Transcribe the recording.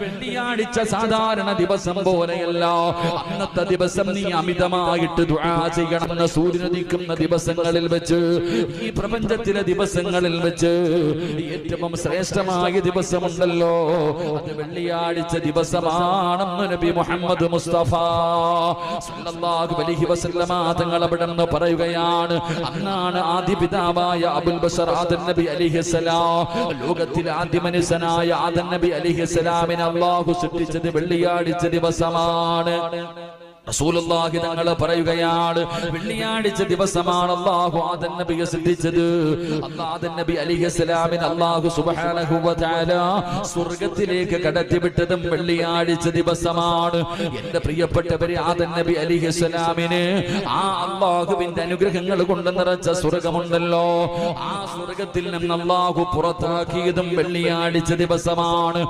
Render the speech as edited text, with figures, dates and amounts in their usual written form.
വെള്ളിയാഴ്ച സാധാരണ ദിവസം പോലെയല്ല. അന്നത്തെ ദിവസം നീ അമിതമായിട്ട് ദുആ ചെയ്യണം. സൂര്യനുദിക്കുന്ന ദിവസങ്ങളിൽ വെച്ച്, ഈ പ്രപഞ്ചത്തിലെ ദിവസങ്ങളിൽ വെച്ച് ഏറ്റവും ശ്രേഷ്ഠമായ ദിവസമുണ്ടല്ലോ, അത് വെള്ളിയാഴ്ച ദിവസമാണെന്ന് നബി മുഹമ്മദ് മുസ്തഫ സല്ലല്ലാഹു അലൈഹി വസല്ലമ തങ്ങൾ അവിടുന്ന് പറയുകയാണ്. അന്നാണ് ആദിപിതാവായ അബുൽ ബശർ ആദം നബി അലൈഹിസ്സലാം, ലോകത്തിലെ ആദ്യ മനുഷ്യനായ ആദം നബി അലൈഹിസ്സലാമിനെ അല്ലാഹു സൃഷ്ടിച്ചത് വെള്ളിയാഴ്ച ദിവസമാണ്. റസൂലുള്ളാഹി തങ്ങൾ പറയുകയാണ്, വെള്ളിയാഴ്ച ദിവസമാണ് അല്ലാഹു ആദം നബിയെ സൃഷ്ടിച്ചത്. ആദം നബി അലൈഹിസ്സലാമിനെ അല്ലാഹു സുബ്ഹാനഹു വ തആല സ്വർഗ്ഗത്തിലേക്ക് കടത്തിവിട്ടതും വെള്ളിയാഴ്ച ദിവസമാണ്. എന്റെ പ്രിയപ്പെട്ടവരെ, ആദം നബി അലൈഹിസ്സലാമിന് ആ അല്ലാഹുവിന്റെ അനുഗ്രഹങ്ങൾ കൊണ്ട് നിറച്ച സ്വർഗ്ഗമുണ്ടല്ലോ, ആ സ്വർഗ്ഗത്തിൽ നിന്ന് അല്ലാഹു പുറത്താക്കിയതും വെള്ളിയാഴ്ച ദിവസമാണ്.